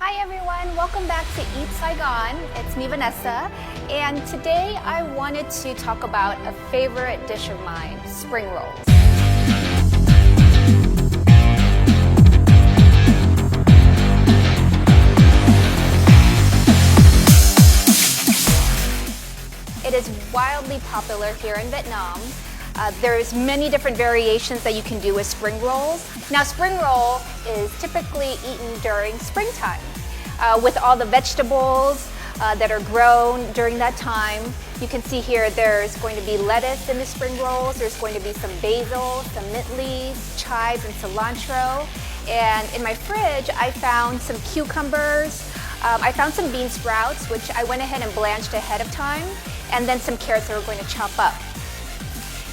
Hi everyone, welcome back to Eat Saigon. It's me, Vanessa, and today I wanted to talk about a favorite dish of mine, spring rolls. It is wildly popular here in Vietnam. There's many different variations that you can do with spring rolls. Now, spring roll is typically eaten during springtime with all the vegetables that are grown during that time. You can see here there's going to be lettuce in the spring rolls. There's going to be some basil, some mint leaves, chives, and cilantro. And in my fridge, I found some cucumbers. I found some bean sprouts, which I went ahead and blanched ahead of time, and then some carrots that we're going to chop up.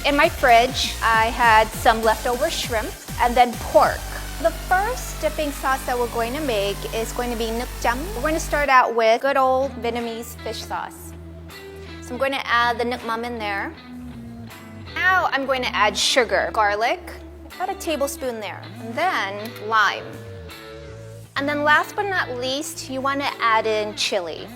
In my fridge, I had some leftover shrimp and then pork. The first dipping sauce that we're going to make is going to be nước chấm. We're going to start out with good old Vietnamese fish sauce. So I'm going to add the nước mắm in there. Now I'm going to add sugar, garlic, about a tablespoon there, and then lime. And then last but not least, you want to add in chili.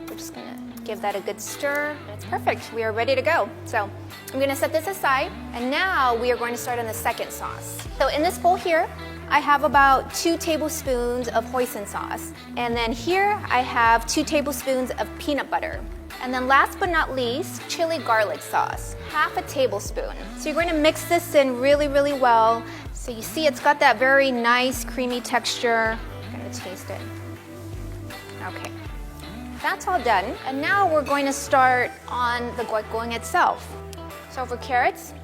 We're just going to give that a good stir. It's perfect. We are ready to go. So I'm going to set this aside, and now we are going to start on the second sauce. So in this bowl here, I have about 2 tablespoons of hoisin sauce. And then here I have 2 tablespoons of peanut butter. And then last but not least, chili garlic sauce, half a tablespoon. So you're going to mix this in really, really well. So you see it's got that very nice creamy texture. I'm going to taste it. Okay. That's all done. And now we're going to start on the CUgsmång itself. So for carrots,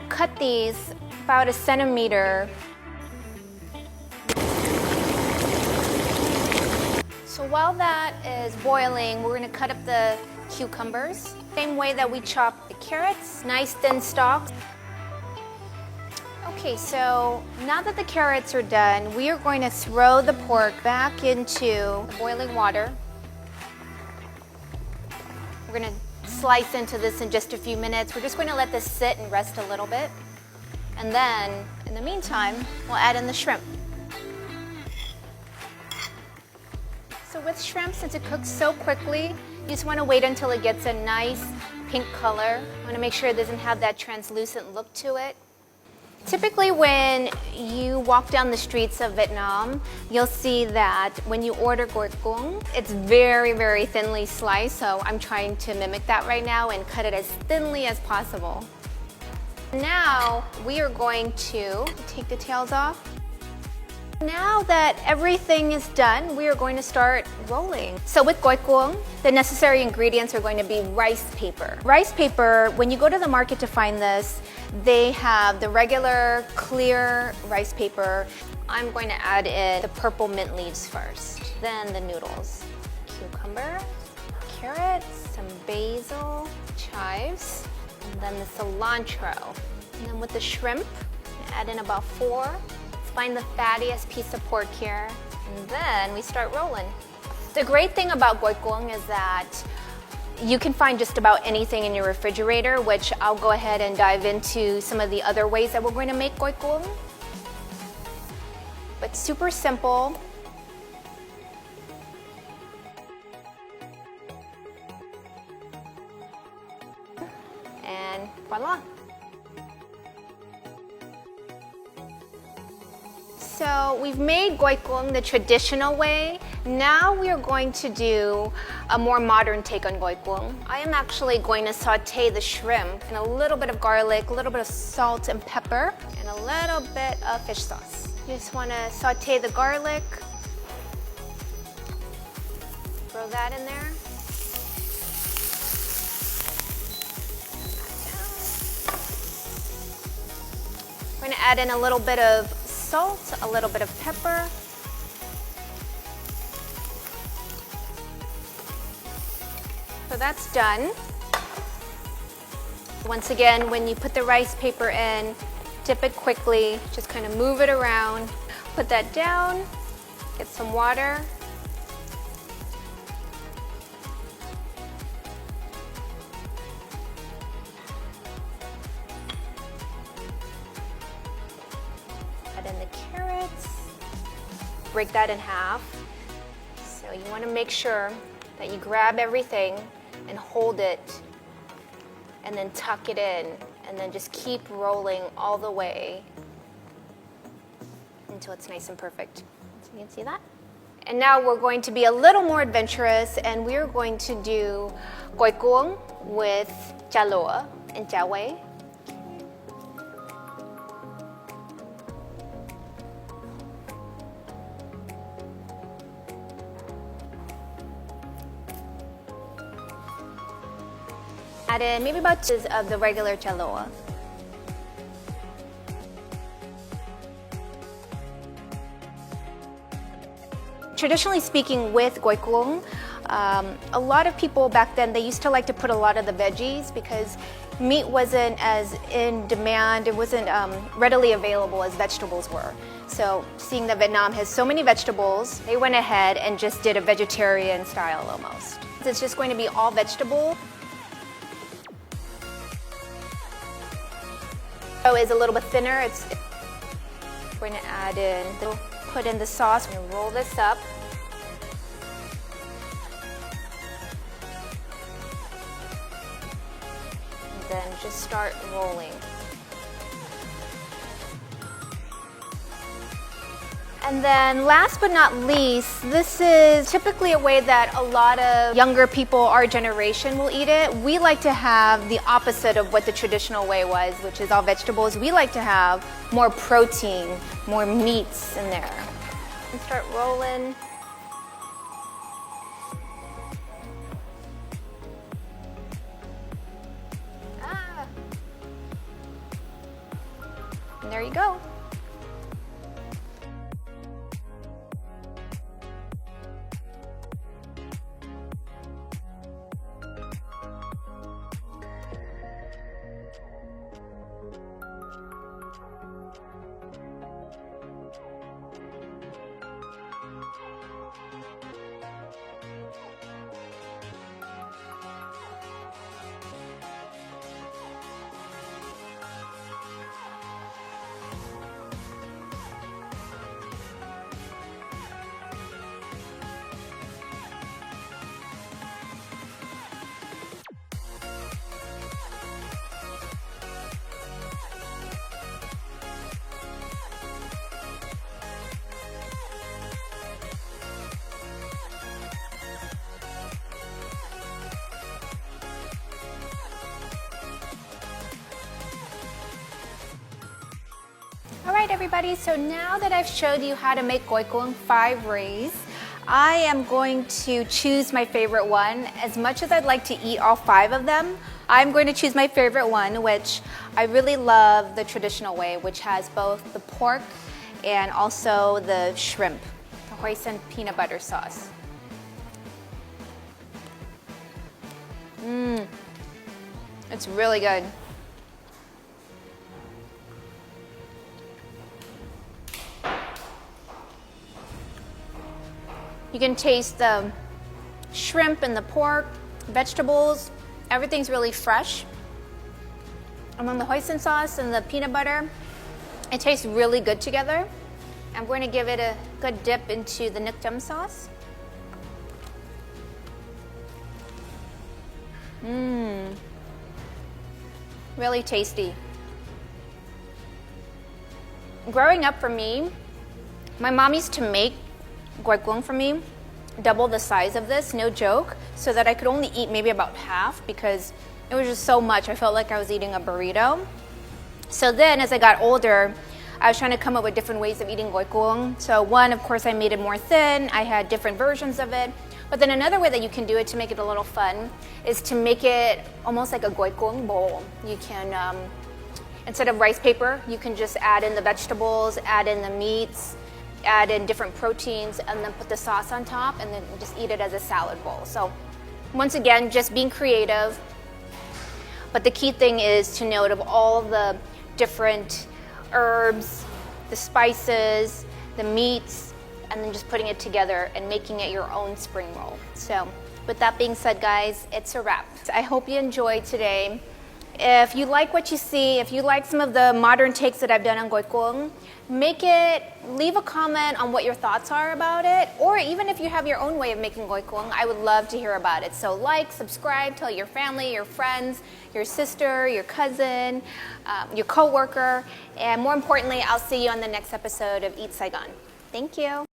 cut these about 1 centimeter. So while that is boiling, we're going to cut up the cucumbers. Same way that we chop the carrots, nice thin stalks. Okay, so now that the carrots are done, we are going to throw the pork back into the boiling water. We're going to slice into this in just a few minutes. We're just going to let this sit and rest a little bit. And then, in the meantime, we'll add in the shrimp. So with shrimp, since it cooks so quickly, you just want to wait until it gets a nice pink color. You want to make sure it doesn't have that translucent look to it. Typically when you walk down the streets of Vietnam, you'll see that when you order CUgsmång, it's very, very thinly sliced. So I'm trying to mimic that right now and cut it as thinly as possible. Now we are going to take the tails off. Now that everything is done, we are going to start rolling. So with CUgsmång, the necessary ingredients are going to be rice paper. Rice paper, when you go to the market to find this, they have the regular clear rice paper. I'm going to add in the purple mint leaves first, then the noodles. Cucumber, carrots, some basil, chives, and then the cilantro. And then with the shrimp, add in about 4. Find the fattiest piece of pork here, and then we start rolling. The great thing about CUgsmång is that you can find just about anything in your refrigerator, which I'll go ahead and dive into some of the other ways that we're going to make CUgsmång. But super simple. And voila. So we've made CUgsmång the traditional way. Now we are going to do a more modern take on CUgsmång. I am actually going to saute the shrimp in a little bit of garlic, a little bit of salt and pepper, and a little bit of fish sauce. You just want to saute the garlic. Throw that in there. We're going to add in a little bit of salt, a little bit of pepper. So that's done. Once again, when you put the rice paper in, dip it quickly, just kind of move it around. Put that down, get some water. Add in the carrots. Break that in half. So you want to make sure that you grab everything and hold it and then tuck it in and then just keep rolling all the way until it's nice and perfect. So you can see that? And now we're going to be a little more adventurous and we're going to do CUgsmång with chà lụa and chà quế. Add in maybe about 2 of the regular chà lụa. Traditionally speaking, with CUgsmång, a lot of people back then, they used to like to put a lot of the veggies because meat wasn't as in demand, it wasn't readily available as vegetables were. So seeing that Vietnam has so many vegetables, they went ahead and just did a vegetarian style almost. It's just going to be all vegetable. So it's a little bit thinner. We're going to add in, put in the sauce, we're going to roll this up. And then just start rolling. And then last but not least, this is typically a way that a lot of younger people, our generation, will eat it. We like to have the opposite of what the traditional way was, which is all vegetables. We like to have more protein, more meats in there. And start rolling. And there you go. Alright everybody, so now that I've showed you how to make CUgsmång 5 ways, I am going to choose my favorite one. As much as I'd like to eat all 5 of them, I'm going to choose my favorite one, which I really love the traditional way, which has both the pork and also the shrimp, the hoisin peanut butter sauce. It's really good. You can taste the shrimp and the pork, vegetables, everything's really fresh. And then the hoisin sauce and the peanut butter, it tastes really good together. I'm going to give it a good dip into the nước chấm sauce. Really tasty. Growing up for me, my mom used to make CUgsmång for me, double the size of this, no joke, so that I could only eat maybe about half because it was just so much. I felt like I was eating a burrito. So then as I got older, I was trying to come up with different ways of eating CUgsmång. So one, of course, I made it more thin. I had different versions of it. But then another way that you can do it to make it a little fun is to make it almost like a CUgsmång bowl. You can, instead of rice paper, you can just add in the vegetables, add in the meats, add in different proteins, and then put the sauce on top, and then just eat it as a salad bowl. So once again, just being creative. But the key thing is to note of all the different herbs, the spices, the meats, and then just putting it together and making it your own spring roll. So with that being said, guys, it's a wrap. I hope you enjoyed today. If you like what you see, if you like some of the modern takes that I've done on CUআপোN, leave a comment on what your thoughts are about it, or even if you have your own way of making CUআপোN, I would love to hear about it. So like, subscribe, tell your family, your friends, your sister, your cousin, your coworker, and more importantly, I'll see you on the next episode of Eat Saigon. Thank you.